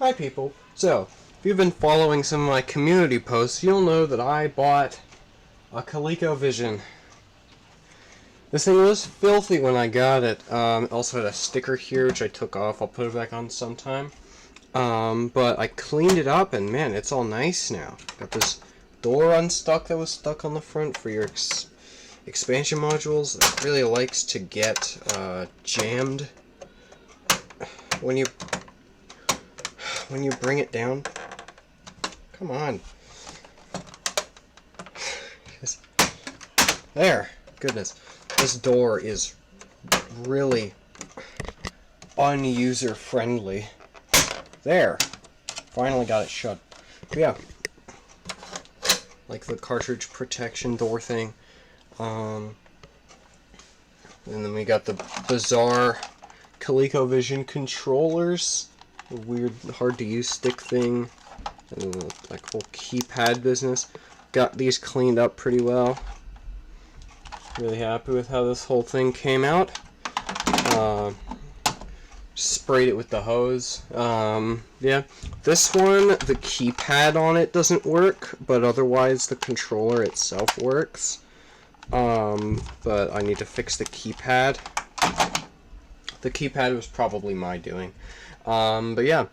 Hi people. So, if you've been following some of my community posts, you'll know that I bought a ColecoVision. This thing was filthy when I got it. It also had a sticker here, which I took off. I'll put it back on sometime. But I cleaned it up, and man, it's all nice now. Got this door unstuck that was stuck on the front for your expansion modules. It really likes to get jammed when you bring it down. Come on. There. Goodness. This door is really unuser friendly. There. Finally got it shut. But yeah. Like the cartridge protection door thing. And then we got the bizarre ColecoVision controllers. A weird, hard to use stick thing. And like whole keypad business. Got these cleaned up pretty well. Really happy with how this whole thing came out. Sprayed it with the hose. Yeah, this one, the keypad on it doesn't work, but otherwise the controller itself works. But I need to fix the keypad. The keypad was probably my doing. But yeah,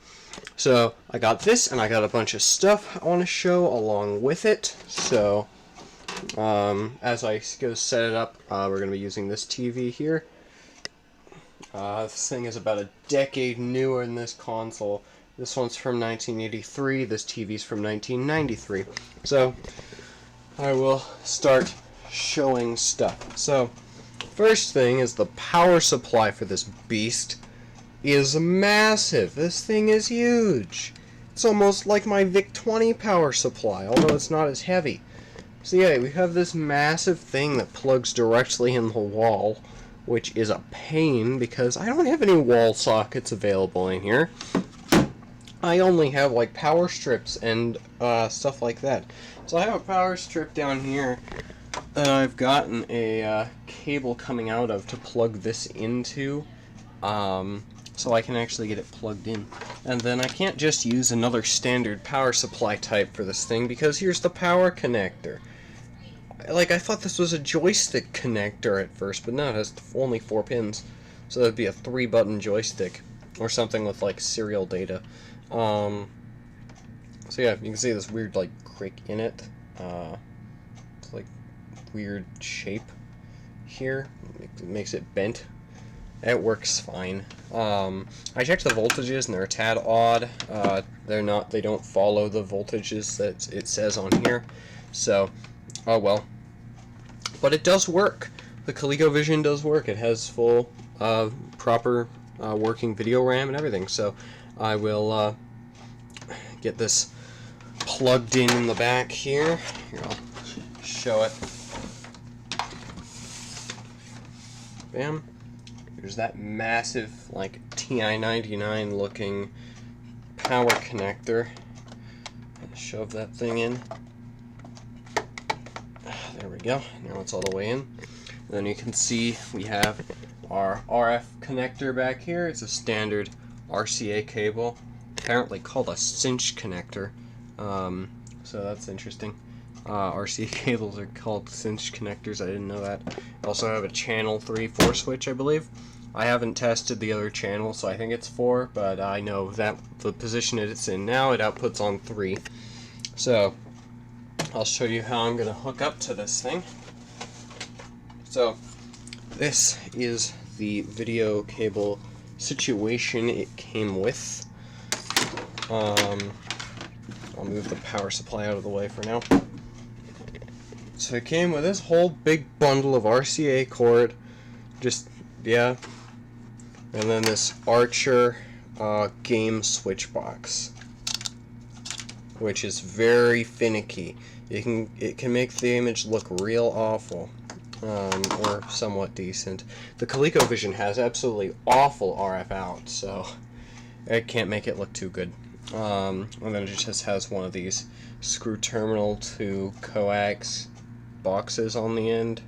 so I got this, and I got a bunch of stuff I want to show along with it. So as I go set it up, we're going to be using this TV here. This thing is about a decade newer than this console. This one's from 1983, this TV's from 1993. So I will start showing stuff. So first thing is the power supply for this beast is massive. This thing is huge. It's almost like my VIC-20 power supply, although it's not as heavy. So yeah, we have this massive thing that plugs directly in the wall, which is a pain because I don't have any wall sockets available in here. I only have like power strips and stuff like that. So I have a power strip down here that I've gotten a cable coming out of to plug this into, so I can actually get it plugged in. And then I can't just use another standard power supply type for this thing because here's the power connector. Like, I thought this was a joystick connector at first, but no, it has only 4 pins. So that'd be a 3-button joystick, or something with, like, serial data. So yeah, you can see this weird, like, crick in it. It's, like, weird shape here. It makes it bent. It works fine. I checked the voltages, and they're a tad odd. They don't follow the voltages that it says on here. So, oh well. But it does work. The ColecoVision does work. It has full, proper working video RAM and everything. So I will get this plugged in the back here. Here, I'll show it. Bam. Here's that massive, like, TI-99 looking power connector. Shove that thing in. There we go. Now it's all the way in. And then you can see we have our RF connector back here. It's a standard RCA cable, apparently called a cinch connector. So that's interesting. RCA cables are called cinch connectors. I didn't know that. I also have a channel 3/4 switch, I believe. I haven't tested the other channel, so I think it's 4, but I know that the position it's in now, it outputs on 3. So I'll show you how I'm going to hook up to this thing. So this is the video cable situation it came with. I'll move the power supply out of the way for now. So it came with this whole big bundle of RCA cord, just, yeah, and then this Archer game switch box, which is very finicky. It can make the image look real awful, or somewhat decent. The ColecoVision has absolutely awful RF out, so it can't make it look too good. And then it just has one of these screw terminal to coax boxes on the end,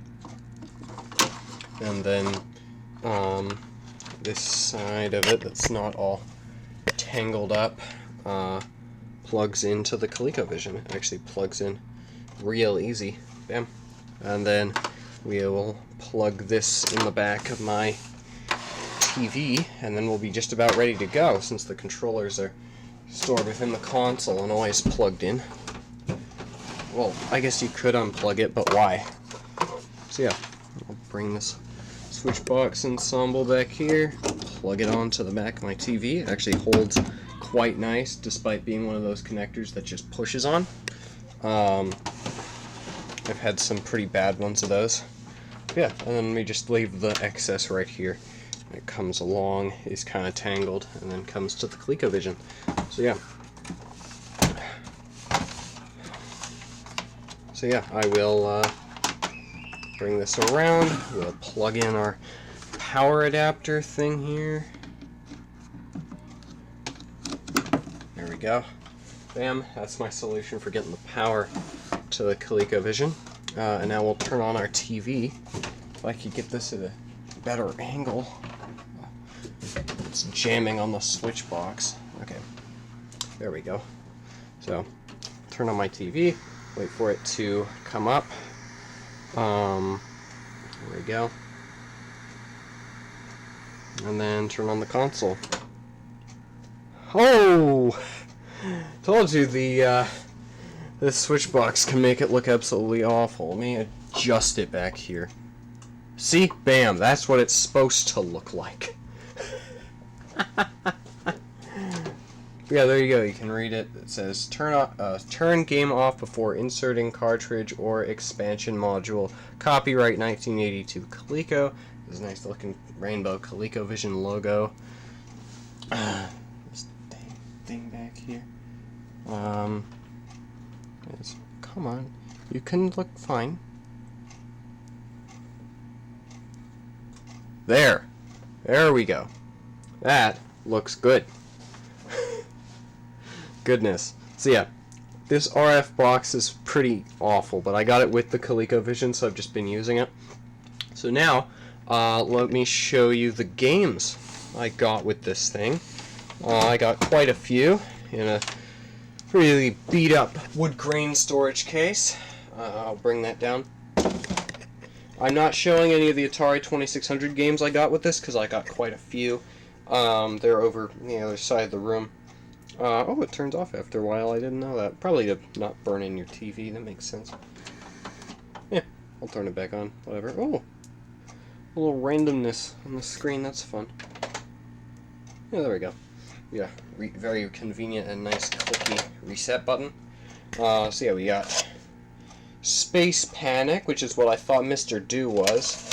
and then this side of it that's not all tangled up plugs into the ColecoVision. It actually plugs in real easy. Bam. And then we will plug this in the back of my TV, and then we'll be just about ready to go, since the controllers are stored within the console and always plugged in. Well, I guess you could unplug it, but why? So yeah, I'll bring this switch box ensemble back here, plug it onto the back of my TV. It actually holds quite nice, despite being one of those connectors that just pushes on. I've had some pretty bad ones of those. Yeah, and then we just leave the excess right here. It comes along, is kind of tangled, and then comes to the ColecoVision. So yeah. So yeah, I will bring this around. We'll plug in our power adapter thing here. There we go. Bam, that's my solution for getting the power to the ColecoVision. And now we'll turn on our TV. If I could get this at a better angle. It's jamming on the switch box. Okay, there we go. So, turn on my TV, wait for it to come up. There we go. And then turn on the console. Oh! Told you this switch box can make it look absolutely awful. Let me adjust it back here. See? Bam! That's what it's supposed to look like. Yeah, there you go. You can read it. It says turn game off before inserting cartridge or expansion module. Copyright 1982 Coleco. This nice looking rainbow ColecoVision logo. This dang thing back here. Come on. You can look fine. There. There we go. That looks good. Goodness. So yeah, this RF box is pretty awful, but I got it with the ColecoVision, so I've just been using it. So now, let me show you the games I got with this thing. I got quite a few in a really beat up wood grain storage case. I'll bring that down. I'm not showing any of the Atari 2600 games I got with this, because I got quite a few. They're over the other side of the room. Oh, it turns off after a while. I didn't know that. Probably to not burn in your TV. That makes sense. Yeah, I'll turn it back on. Whatever. Oh, a little randomness on the screen. That's fun. Yeah, there we go. Yeah, very convenient and nice clicky reset button. So yeah, we got Space Panic, which is what I thought Mr. Do was.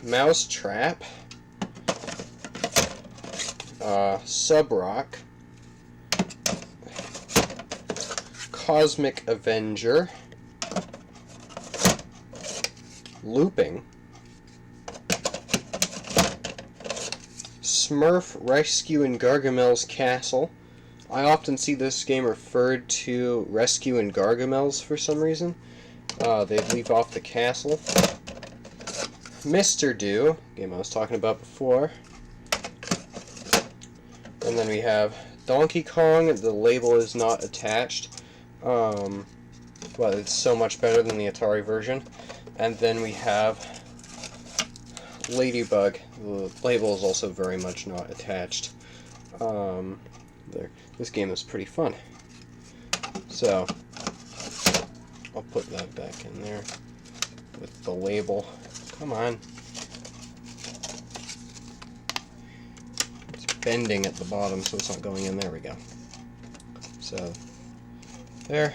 Mousetrap. Subrock. Cosmic Avenger. Looping. Smurf Rescue in Gargamel's Castle. I often see this game referred to Rescue in Gargamel's for some reason. They leave off the castle. Mr. Do, game I was talking about before. And then we have Donkey Kong. The label is not attached. Well, it's so much better than the Atari version. And then we have Ladybug. The label is also very much not attached. There. This game is pretty fun. So, I'll put that back in there with the label. Come on. It's bending at the bottom, so it's not going in. There we go. So, there.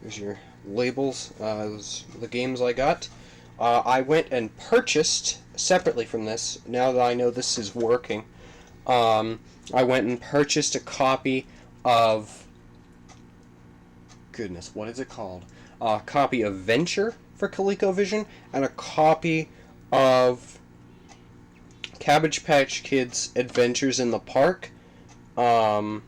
Here's your labels. The games I got. I went and purchased, separately from this, now that I know this is working, I went and purchased a copy of, goodness, what is it called? A copy of Venture for ColecoVision, and a copy of Cabbage Patch Kids Adventures in the Park for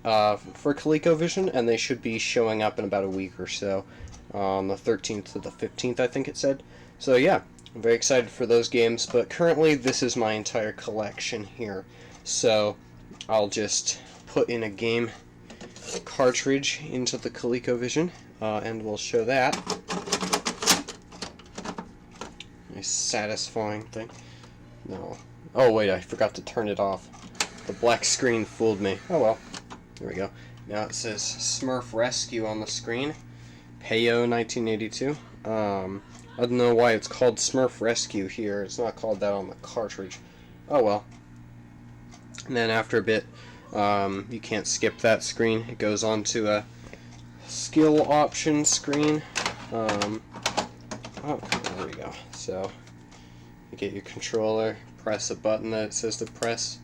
ColecoVision, and they should be showing up in about a week or so, on the 13th to the 15th, I think it said. So yeah, I'm very excited for those games, but currently this is my entire collection here. So I'll just put in a game cartridge into the ColecoVision, and we'll show that. Nice satisfying thing. No. Oh wait, I forgot to turn it off. The black screen fooled me. Oh well. There we go. Now it says Smurf Rescue on the screen. Payo 1982. I don't know why it's called Smurf Rescue here. It's not called that on the cartridge. Oh well. And then after a bit, you can't skip that screen. It goes on to a skill option screen. Oh, there we go. So you get your controller, press a button that it says to press,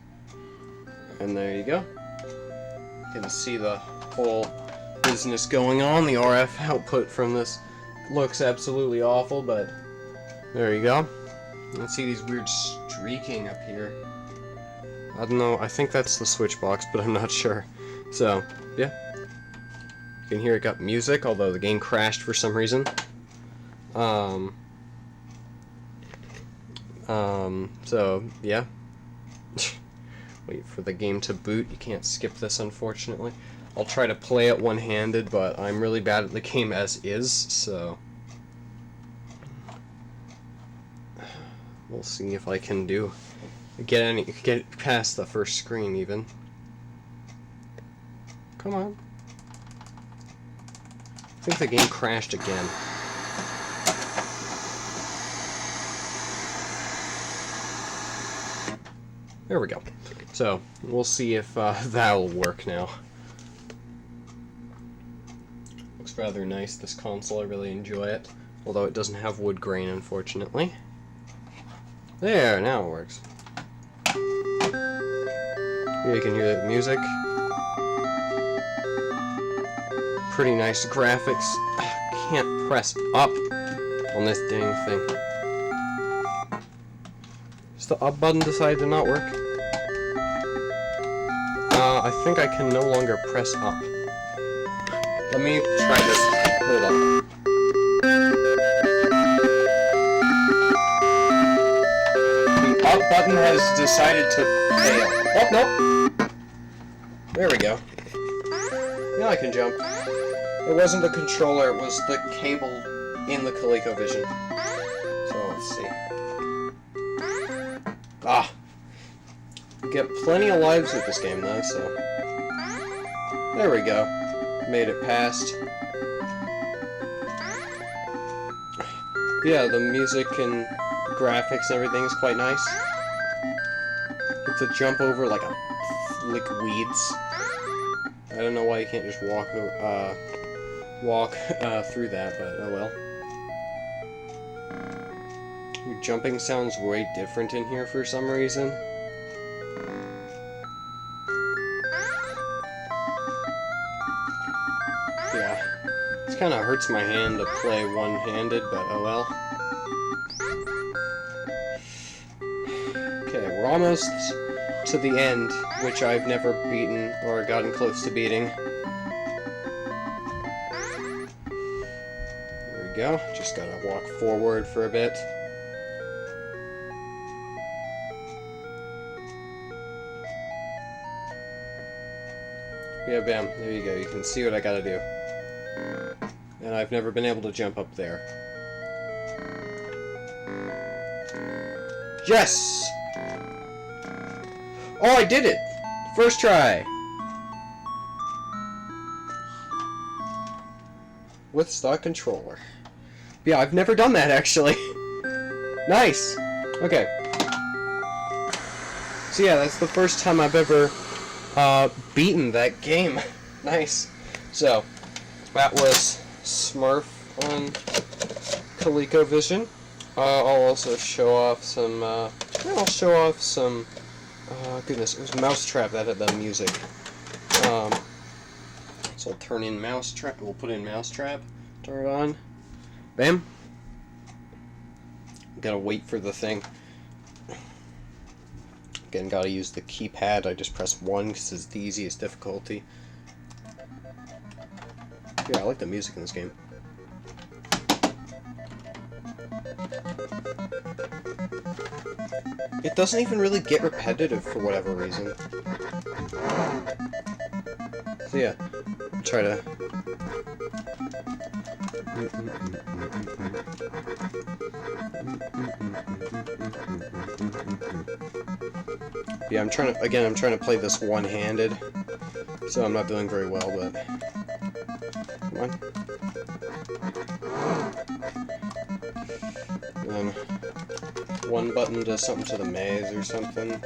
and there you go. You can see the whole business going on. The RF output from this looks absolutely awful, but there you go. You can see these weird streaking up here. I don't know, I think that's the switch box, but I'm not sure. So, yeah. You can hear it got music, although the game crashed for some reason. So, yeah. Wait for the game to boot. You can't skip this, unfortunately. I'll try to play it one-handed, but I'm really bad at the game as is, so... We'll see if I can get past the first screen, even. Come on. I think the game crashed again. There we go. So, we'll see if that'll work now. Looks rather nice, this console. I really enjoy it. Although it doesn't have wood grain, unfortunately. There, now it works. Here you can hear the music. Pretty nice graphics. Can't press up on this dang thing. Does the up button decide to not work? I think I can no longer press up. Let me try this. Hold on. The up button has decided to fail. Oh, nope. There we go. Now I can jump. It wasn't the controller, it was the cable in the ColecoVision. So let's see. Ah! You get plenty of lives with this game though, so... There we go. Made it past. Yeah, the music and graphics and everything is quite nice. Get to jump over like weeds. I don't know why you can't just walk through that, but oh well. Your jumping sounds way different in here for some reason. Yeah, it kind of hurts my hand to play one-handed, but oh well. Okay, we're almost to the end, which I've never beaten or gotten close to beating. There we go. Just gotta walk forward for a bit. Yeah, bam. There you go. You can see what I gotta do. And I've never been able to jump up there. Yes! Oh, I did it! First try! With stock controller. Yeah, I've never done that, actually. Nice! Okay. So yeah, that's the first time I've ever beaten that game. Nice. So, that was Smurf on ColecoVision. I'll also show off some, goodness, it was Mousetrap that had the music. So I'll turn in Mousetrap, we'll put in Mousetrap, turn it on, bam. Gotta wait for the thing. Again, gotta use the keypad. I just press 1 because it's the easiest difficulty. Yeah, I like the music in this game. It doesn't even really get repetitive for whatever reason. So yeah, try to. Yeah, I'm trying to play this one-handed, so I'm not doing very well, but come on. And then one button does something to the maze or something.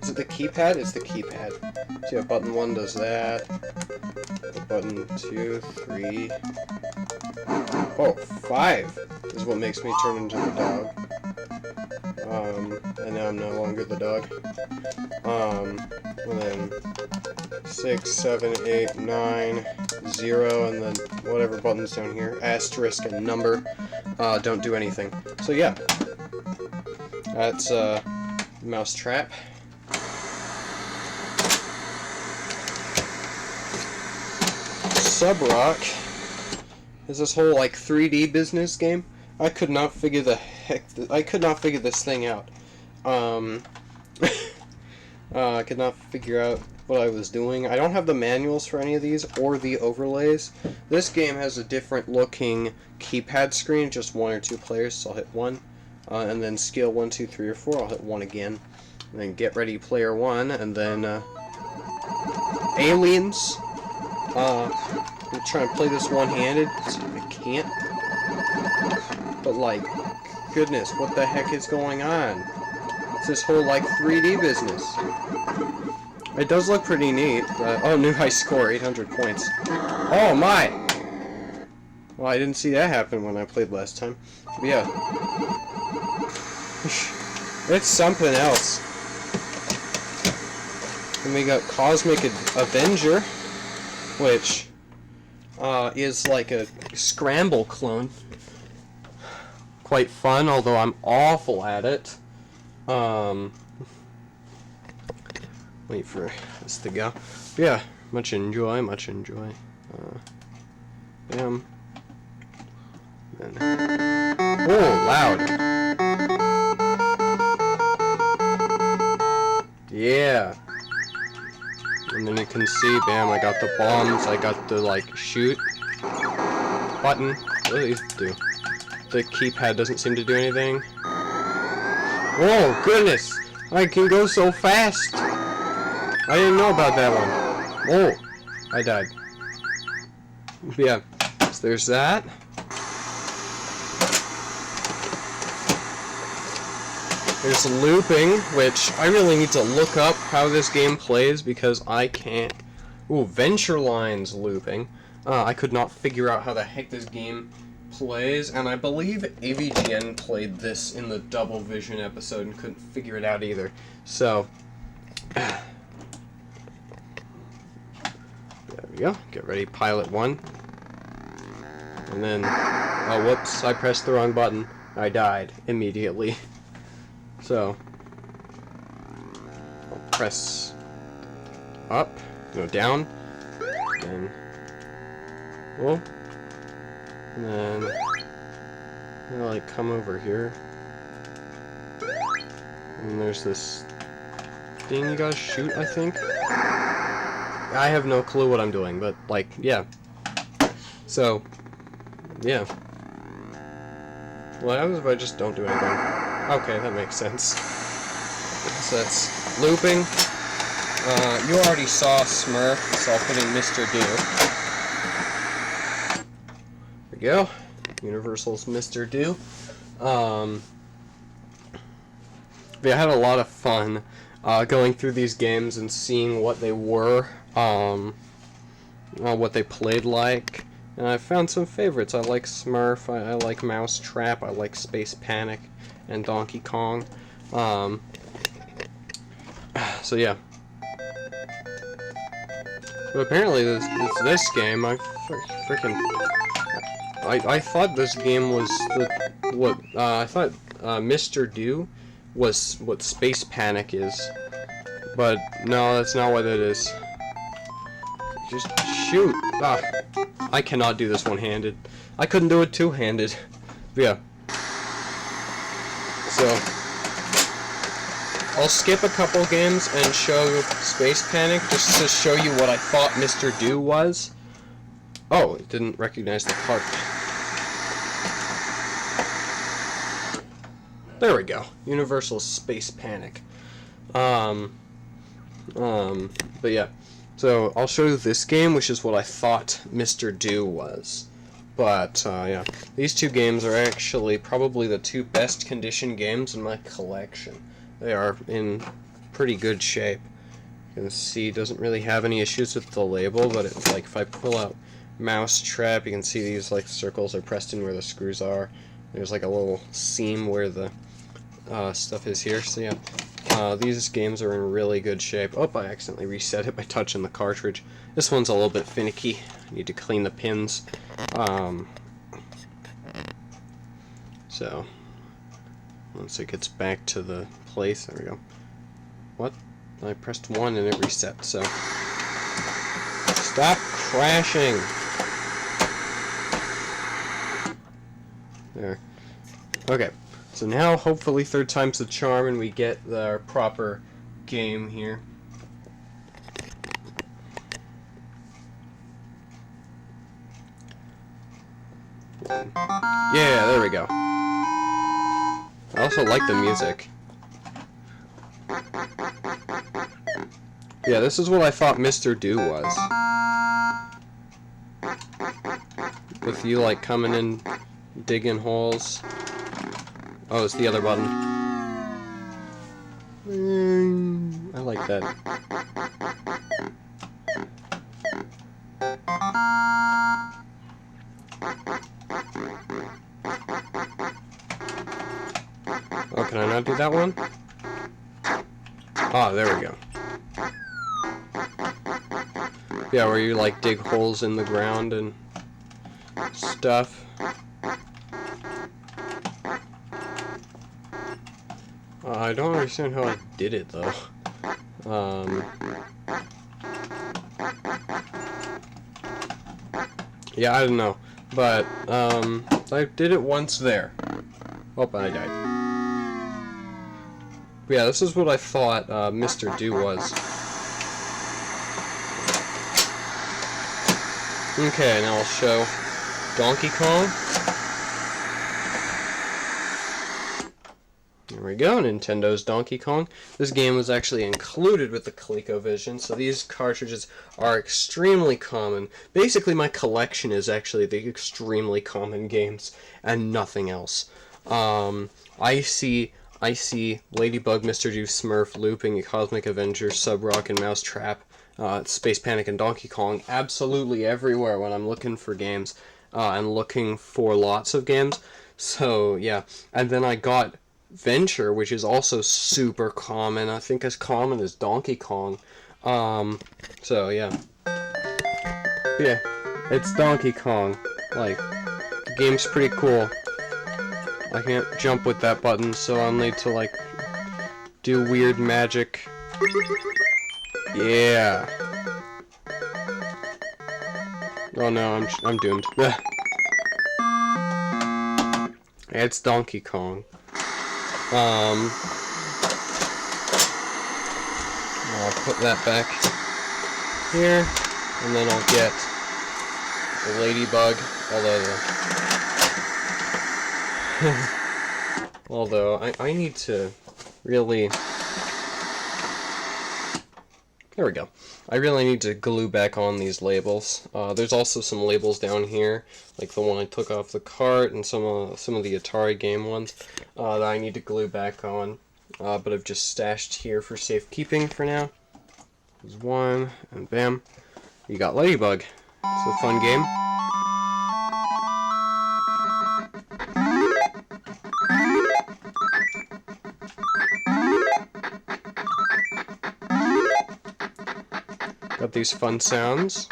Is it the keypad? It's the keypad. So yeah, button 1 does that. Button 2, 3. Oh, 5 is what makes me turn into the dog. And now I'm no longer the dog. And then 6, 7, 8, 9, 0, and then whatever buttons down here. Asterisk and number. Don't do anything. So yeah. That's, Mousetrap. Subrock is this whole, like, 3D business game. I could not figure this thing out. I could not figure out what I was doing. I don't have the manuals for any of these or the overlays. This game has a different looking keypad screen, just 1 or 2 players, so I'll hit 1. And then skill 1, 2, 3, or 4, I'll hit 1 again. And then get ready player 1, and then aliens. I'm trying to play this one-handed, so I can't. But like, goodness, what the heck is going on? It's this whole, like, 3D business. It does look pretty neat, but... Oh, new high score, 800 points. Oh, my! Well, I didn't see that happen when I played last time. But yeah. It's something else. And we got Cosmic Avenger, which is like a Scramble clone. Quite fun, although I'm awful at it. Wait for this to go. Yeah, much enjoy. Bam. Then. Oh, loud. Yeah. And then you can see, bam, I got the bombs, I got the, like, shoot button. What do these do? The keypad doesn't seem to do anything. Oh, goodness! I can go so fast! I didn't know about that one. Oh, I died. Yeah, so there's that. There's looping, which I really need to look up how this game plays because I can't. Ooh, Venture Lines looping. I could not figure out how the heck this game plays, and I believe AVGN played this in the Double Vision episode and couldn't figure it out either. So, there we go. Get ready, pilot 1. And then, oh, whoops, I pressed the wrong button. I died immediately. So, I'll press up, no, down, and, oh, and then, I'll, like, come over here, and there's this thing you gotta shoot, I think. I have no clue what I'm doing, but, like, yeah. So, yeah. What happens if I just don't do anything? Okay, that makes sense. So that's looping. You already saw Smurf, so I'll put in Mr. Do. There we go. Universal's Mr. Do. But yeah, I had a lot of fun going through these games and seeing what they were, what they played like. And I found some favorites. I like Smurf, I like Mousetrap, I like Space Panic, and Donkey Kong. So yeah. But apparently this game, I thought this game was I thought Mr. Do was what Space Panic is. But no, that's not what it is. Just shoot! Ah, I cannot do this one-handed. I couldn't do it two-handed. But yeah. So, I'll skip a couple games and show Space Panic just to show you what I thought Mr. Do was. Oh, it didn't recognize the card. There we go. Universal Space Panic. But yeah. So, I'll show you this game, which is what I thought Mr. Do was. But, yeah. These two games are actually probably the two best conditioned games in my collection. They are in pretty good shape. You can see it doesn't really have any issues with the label, but it's like if I pull out Mousetrap, you can see these like circles are pressed in where the screws are. There's like a little seam where the stuff is here. So yeah, these games are in really good shape. Oh, I accidentally reset it by touching the cartridge. This one's a little bit finicky. I need to clean the pins. So once it gets back to the place, there we go. What? I pressed 1 and it reset, so stop crashing. There. Okay, so now hopefully third time's the charm and we get the proper game here. Yeah, there we go. I also like the music. Yeah, this is what I thought Mr. Do was. With you, like, coming in, digging holes. Oh, it's the other button. I like that. Oh, can I not do that one? Ah, there we go. Yeah, where you like dig holes in the ground and stuff. I don't understand how I did it though. Yeah, I don't know, but I did it once there. Oh, I died. But yeah, this is what I thought Mr. Do was. Okay, now I'll show Donkey Kong. There we go, Nintendo's Donkey Kong. This game was actually included with the ColecoVision, so these cartridges are extremely common. Basically, my collection is actually the extremely common games and nothing else. I see Ladybug, Mr. Do, Smurf, Looping, Cosmic Avenger, Sub-Rock, and Mousetrap, Space Panic, and Donkey Kong absolutely everywhere when I'm looking for games and looking for lots of games. So yeah, and then I got Venture, which is also super common. I think as common as Donkey Kong. So yeah, it's Donkey Kong. Like, the game's pretty cool. I can't jump with that button, so I'll need to like do weird magic. Yeah. Oh no, I'm doomed. It's Donkey Kong. I'll put that back here, and then I'll get the Ladybug, although I need to really, there we go. I really need to glue back on these labels. There's also some labels down here, like the one I took off the cart and some of the Atari game ones that I need to glue back on, but I've just stashed here for safekeeping for now. There's one, and bam, you got Ladybug. It's a fun game. Got these fun sounds.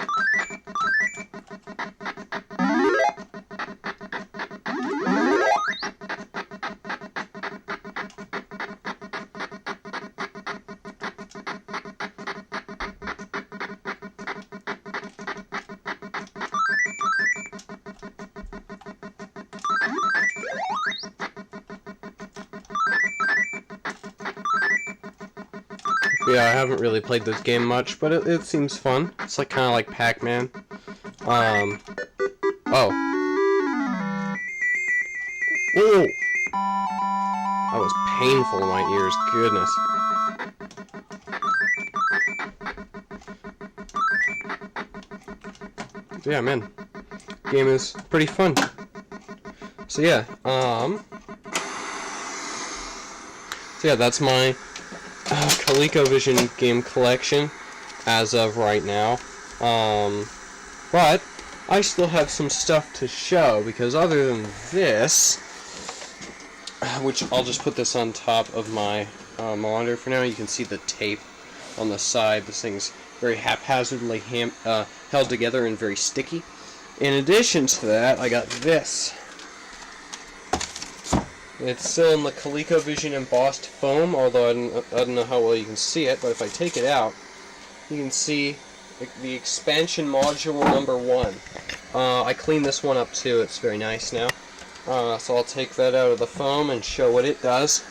Yeah, I haven't really played this game much, but it seems fun. It's like kind of like Pac-Man. Oh. Ooh! That was painful in my ears, goodness. Yeah, man. Game is pretty fun. So yeah, that's my ColecoVision game collection as of right now. But I still have some stuff to show, because other than this, which I'll just put this on top of my monitor for now, you can see the tape on the side. This thing's very haphazardly held together and very sticky. In addition to that, I got this. It's still in the ColecoVision embossed foam, although I don't know how well you can see it, but if I take it out, you can see the expansion module number 1. I cleaned this one up too, it's very nice now. So I'll take that out of the foam and show what it does.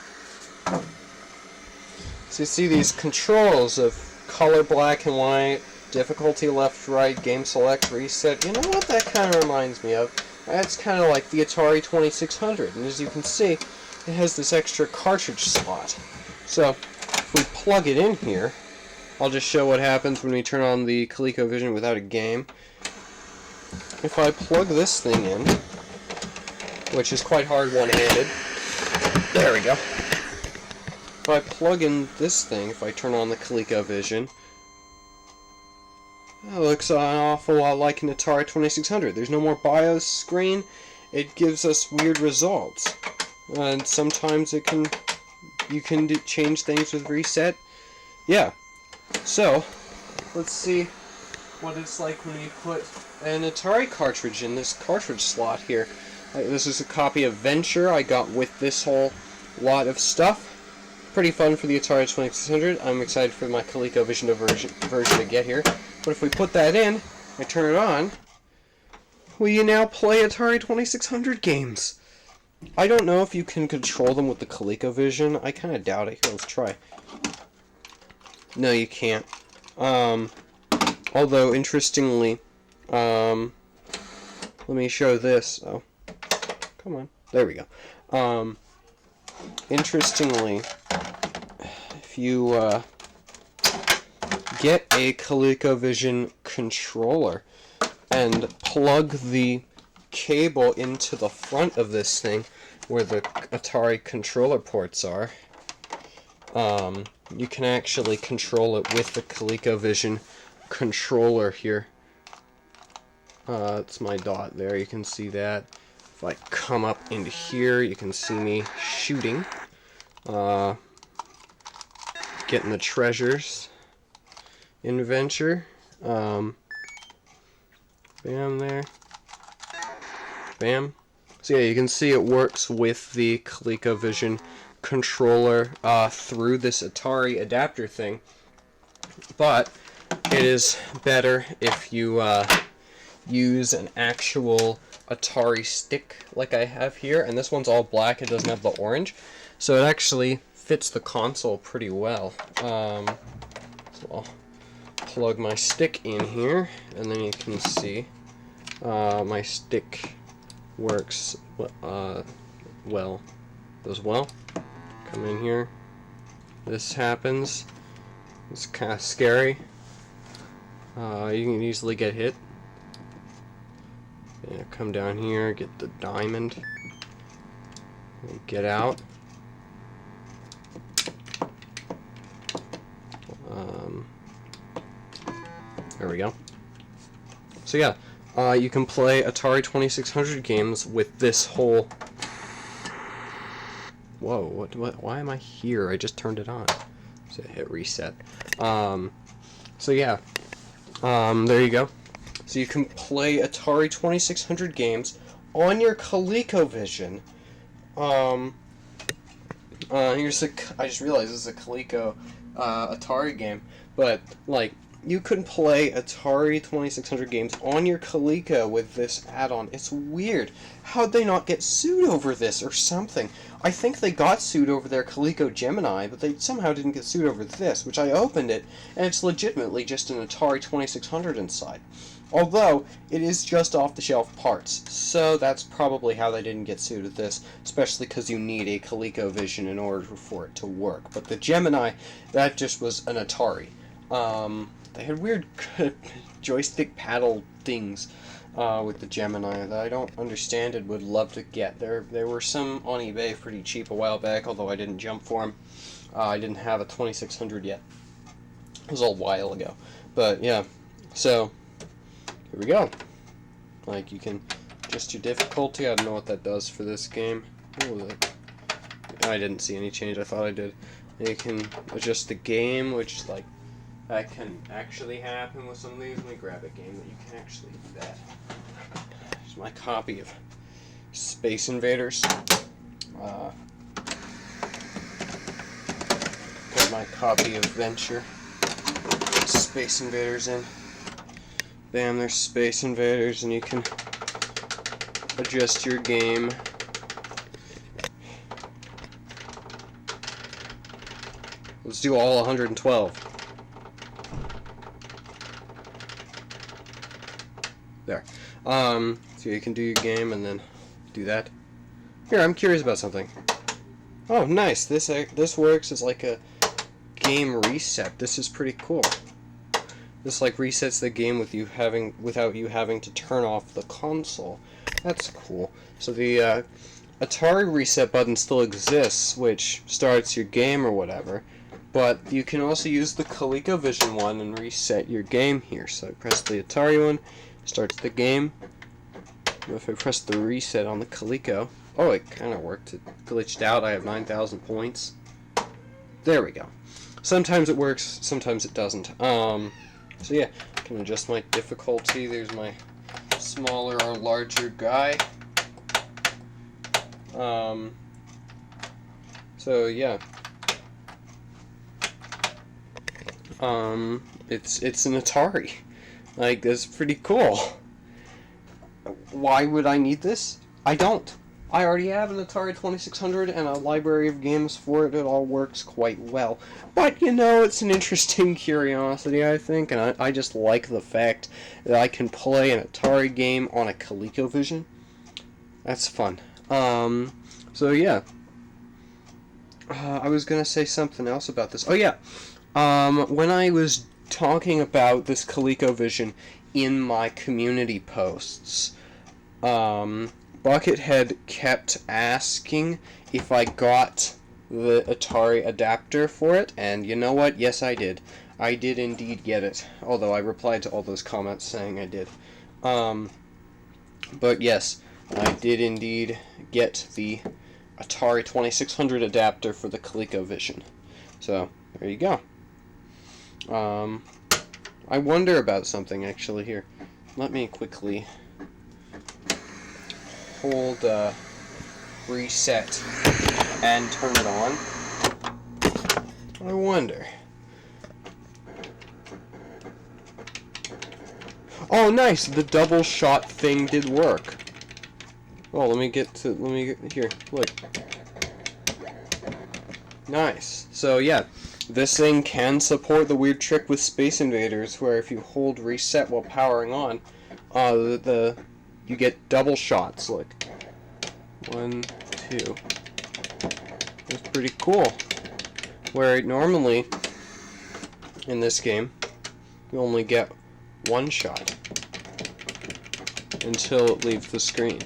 So you see these controls of color black and white, difficulty left, right, game select, reset. You know what that kind of reminds me of? That's kind of like the Atari 2600, and as you can see, it has this extra cartridge slot. So, if we plug it in here, I'll just show what happens when we turn on the ColecoVision without a game. If I plug this thing in, which is quite hard one-handed, there we go. If I plug in this thing, if I turn on the ColecoVision, it looks an awful lot like an Atari 2600. There's no more BIOS screen. It gives us weird results. And sometimes you can change things with reset. Yeah. So, let's see what it's like when you put an Atari cartridge in this cartridge slot here. This is a copy of Venture I got with this whole lot of stuff. Pretty fun for the Atari 2600. I'm excited for my ColecoVision version to get here. But if we put that in, I turn it on, we now play Atari 2600 games. I don't know if you can control them with the ColecoVision. I kind of doubt it. Here, let's try. No, you can't. Although, interestingly, let me show this. Oh, come on. There we go. Interestingly, if you get a ColecoVision controller and plug the cable into the front of this thing where the Atari controller ports are, you can actually control it with the ColecoVision controller here. It's my dot there, you can see that. If I come up into here, you can see me shooting, getting the treasures in Venture. Bam there. Bam. So yeah, you can see it works with the ColecoVision controller through this Atari adapter thing. But it is better if you use an actual Atari stick like I have here. And this one's all black, it doesn't have the orange. So it actually fits the console pretty well. So I'll plug my stick in here, and then you can see my stick works well. Does well. Come in here. This happens. It's kind of scary. You can easily get hit. Yeah, come down here, get the diamond, and get out. There we go. So yeah, you can play Atari 2600 games with this whole... Whoa, what, why am I here? I just turned it on. So hit reset. So yeah, there you go. So you can play Atari 2600 games on your ColecoVision. Here's a... I just realized this is a Coleco Atari game, but like you can play Atari 2600 games on your Coleco with this add-on. It's weird. How'd they not get sued over this or something? I think they got sued over their Coleco Gemini, but they somehow didn't get sued over this, which I opened it, and it's legitimately just an Atari 2600 inside. Although, it is just off-the-shelf parts, so that's probably how they didn't get sued at this, especially because you need a ColecoVision in order for it to work. But the Gemini, that just was an Atari. They had weird joystick paddle things with the Gemini that I don't understand and would love to get. There were some on eBay pretty cheap a while back, although I didn't jump for them. I didn't have a 2600 yet. It was a while ago. But, yeah. So, here we go. Like, you can adjust your difficulty. I don't know what that does for this game. Ooh, I didn't see any change. I thought I did. And you can adjust the game, which, like, that can actually happen with some of these. Let me grab a game that you can actually do that. Here's my copy of Space Invaders. Got my copy of Venture. Space Invaders in. Bam, there's Space Invaders, and you can adjust your game. Let's do all 112. There. So you can do your game and then do that. Here, I'm curious about something. Oh, nice. This works as like a game reset. This is pretty cool. This like resets the game without you having to turn off the console. That's cool. So the Atari reset button still exists, which starts your game or whatever. But you can also use the ColecoVision one and reset your game here. So I press the Atari one. Starts the game. If I press the reset on the Coleco, oh, it kind of worked. It glitched out. I have 9,000 points. There we go. Sometimes it works, sometimes it doesn't. So yeah, I can adjust my difficulty. There's my smaller or larger guy. So yeah. It's an Atari. Like, that's pretty cool. Why would I need this? I don't. I already have an Atari 2600 and a library of games for it. It all works quite well. But, you know, it's an interesting curiosity, I think, and I just like the fact that I can play an Atari game on a ColecoVision. That's fun. So, yeah. I was going to say something else about this. Oh, yeah. When I was talking about this ColecoVision in my community posts, Buckethead kept asking if I got the Atari adapter for it, and you know what? Yes, I did. I did indeed get it, although I replied to all those comments saying I did. But yes, I did indeed get the Atari 2600 adapter for the ColecoVision. So, there you go. I wonder about something actually here. Let me quickly hold reset and turn it on. I wonder. Oh, nice! The double shot thing did work. Oh, let me get here. Look. Nice. So yeah. This thing can support the weird trick with Space Invaders, where if you hold reset while powering on, you get double shots. Look, 1, 2. It's pretty cool. Where normally in this game you only get one shot until it leaves the screen.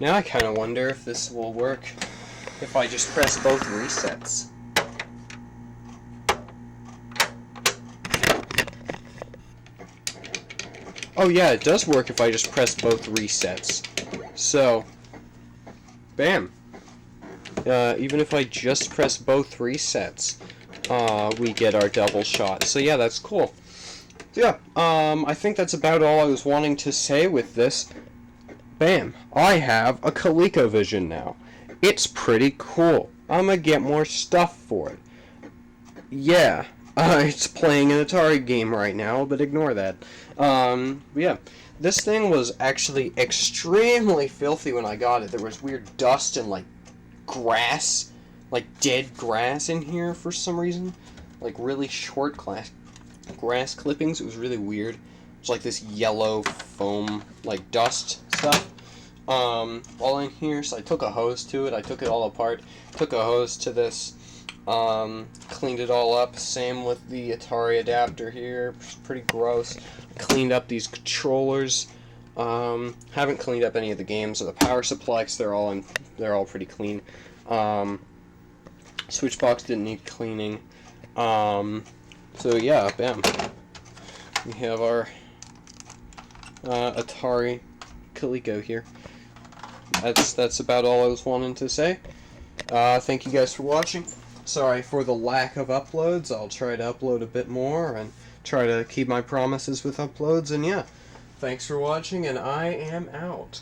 Now I kind of wonder if this will work if I just press both resets. Oh yeah, it does work if I just press both resets. So, bam. Even if I just press both resets, we get our double shot. So yeah, that's cool. So yeah, I think that's about all I was wanting to say with this. Bam. I have a ColecoVision now. It's pretty cool. I'm gonna get more stuff for it. Yeah. It's playing an Atari game right now, but ignore that. But yeah, this thing was actually extremely filthy when I got it. There was weird dust and, like, grass, like dead grass in here for some reason. Like, really short grass clippings. It was really weird. It was like this yellow foam, like, dust stuff. All in here, so I took a hose to it. I took it all apart. Took a hose to this. Cleaned it all up. Same with the Atari adapter here. Pretty gross. Cleaned up these controllers. Haven't cleaned up any of the games or the power supply because they're all pretty clean. Switch box didn't need cleaning. So yeah, bam. We have our Atari Coleco here. That's about all I was wanting to say. Thank you guys for watching. Sorry for the lack of uploads. I'll try to upload a bit more and try to keep my promises with uploads. And yeah, thanks for watching, and I am out.